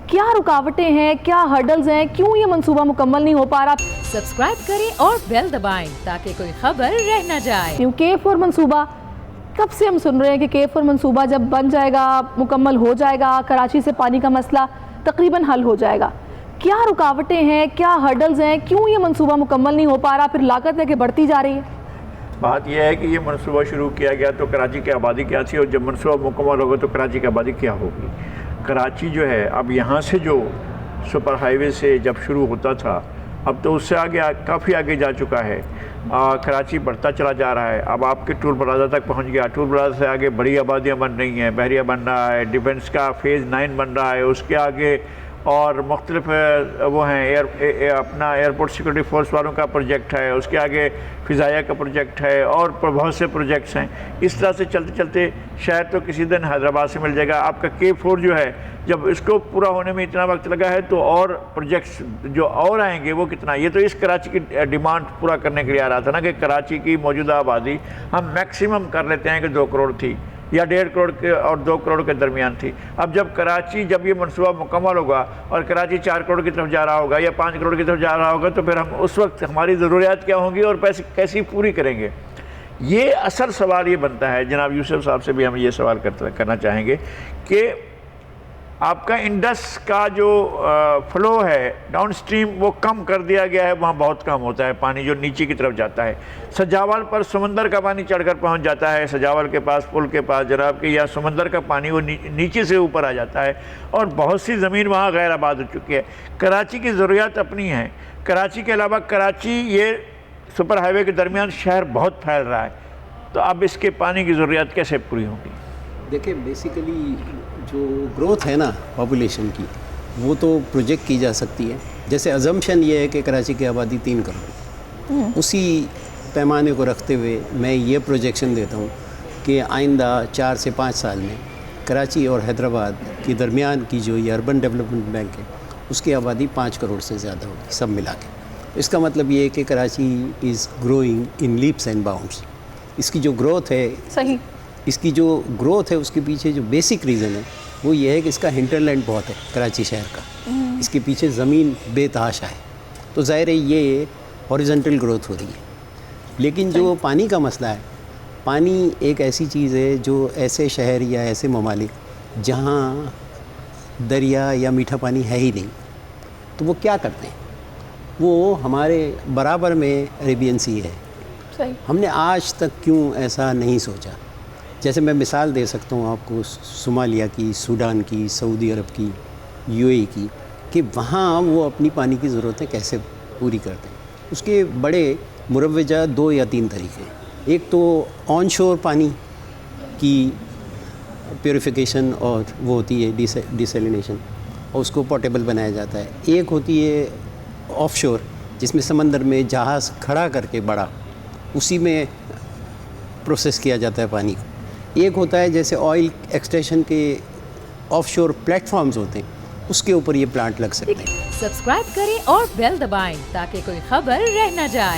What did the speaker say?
क्या रुकावटें हैं, क्या हर्डल्स हैं, क्यों ये मंसूबा मुकम्मल नहीं हो पा रहा। सब्सक्राइब करें और बेल दबाएं ताकि कोई खबर रह न जाए। K4 मंसूबा कब से हम सुन रहे हैं कि K4 मंसूबा जब बन जाएगा, मुकम्मल हो जाएगा, कराची से पानी का मसला तकरीबन हल हो जाएगा। क्या रुकावटें हैं, क्या हर्डल्स हैं, क्यों ये मंसूबा मुकम्मल नहीं हो पा रहा, फिर लागत है कि बढ़ती जा रही है। बात यह है कि ये मनसूबा शुरू किया गया तो कराची की आबादी क्या थी, और जब मनसूबा मुकम्मल होगा तो कराची की आबादी क्या होगी। कराची जो है अब यहाँ से जो सुपर हाईवे से जब शुरू होता था, अब तो उससे आगे काफ़ी आगे जा चुका है। कराची बढ़ता चला जा रहा है। अब आपके टूल प्लाजा तक पहुँच गया। टूल प्लाजा से आगे बड़ी आबादियाँ बन रही हैं, बहरिया बन रहा है, डिफेंस का फ़ेज़ 9 बन रहा है, उसके आगे और मुख्तलिफ वो हैं अपना एयरपोर्ट सिक्योरिटी फोर्स वालों का प्रोजेक्ट है, उसके आगे फ़िज़ाया का प्रोजेक्ट है और बहुत से प्रोजेक्ट्स हैं। इस तरह से चलते चलते शायद तो किसी दिन हैदराबाद से मिल जाएगा। आपका K4 जो है, जब इसको पूरा होने में इतना वक्त लगा है तो और प्रोजेक्ट्स जो और आएंगे वो कितना। ये तो इस कराची की डिमांड पूरा करने के लिए आ रहा था ना कि कराची की मौजूदा आबादी हम मैक्सिमम कर लेते हैं कि 2 करोड़ थी या 1.5 करोड़ के और 2 करोड़ के दरमियान थी। अब जब ये मनसूबा मुकम्मल होगा और कराची 4 करोड़ की तरफ जा रहा होगा या 5 करोड़ की तरफ जा रहा होगा, तो फिर हम उस वक्त हमारी ज़रूरियात क्या होंगी और पैसे कैसी पूरी करेंगे। ये असल सवाल ये बनता है। जनाब यूसुफ साहब से भी हम ये सवाल करना चाहेंगे कि आपका इंडस का जो फ़्लो है डाउन स्ट्रीम वो कम कर दिया गया है, वहाँ बहुत कम होता है पानी जो नीचे की तरफ जाता है। सजावल पर समंदर का पानी चढ़कर पहुँच जाता है, सजावल के पास पुल के पास जनाब के, या समंदर का पानी वो नीचे से ऊपर आ जाता है और बहुत सी ज़मीन वहाँ गैर आबाद हो चुकी है। कराची की ज़रूरियात अपनी हैं। कराची के अलावा कराची ये सुपर हाईवे के दरमियान शहर बहुत फैल रहा है, तो अब इसके पानी की ज़रूरियात कैसे पूरी होंगी। देखिए, बेसिकली जो ग्रोथ है ना पॉपुलेशन की, वो तो प्रोजेक्ट की जा सकती है। जैसे अजम्पशन ये है कि कराची की आबादी 3 करोड़, उसी पैमाने को रखते हुए मैं ये प्रोजेक्शन देता हूँ कि आइंदा 4 से 5 साल में कराची और हैदराबाद के दरमियान की जो ये अर्बन डेवलपमेंट बैंक है, उसकी आबादी 5 करोड़ से ज़्यादा होगी सब मिला के। इसका मतलब ये है कि Karachi is growing in leaps and bounds. इसकी जो ग्रोथ है सही, इसकी जो ग्रोथ है उसके पीछे जो बेसिक रीज़न है वो ये है कि इसका हिंटरलैंड बहुत है कराची शहर का। इसके पीछे ज़मीन बेतहाशा है, तो ज़ाहिर है ये हॉरिजॉन्टल ग्रोथ हो रही है। लेकिन जो पानी का मसला है, पानी एक ऐसी चीज़ है जो ऐसे शहर या ऐसे ममालिक जहाँ दरिया या मीठा पानी है ही नहीं, तो वो क्या करते हैं, वो हमारे बराबर में अरेबियन सी है। सही। हमने आज तक क्यों ऐसा नहीं सोचा। जैसे मैं मिसाल दे सकता हूँ आपको सोमालिया की, सूडान की, सऊदी अरब की, यूएई की, कि वहाँ वो अपनी पानी की ज़रूरतें कैसे पूरी करते हैं। उसके बड़े मुरव्वजा 2 या 3 तरीके हैं। एक तो ऑन शोर पानी की प्योरीफिकेशन और वो होती है डिसैलिनेशन, और उसको पोर्टेबल बनाया जाता है। एक होती है ऑफ शोर, जिसमें समंदर में जहाज़ खड़ा करके बड़ा, उसी में प्रोसेस किया जाता है पानी को। एक होता है जैसे ऑयल एक्सट्रैक्शन के ऑफशोर प्लेटफॉर्म्स होते हैं, उसके ऊपर ये प्लांट लग सकते हैं। सब्सक्राइब करें और बेल दबाएं ताकि कोई खबर रह न जाए।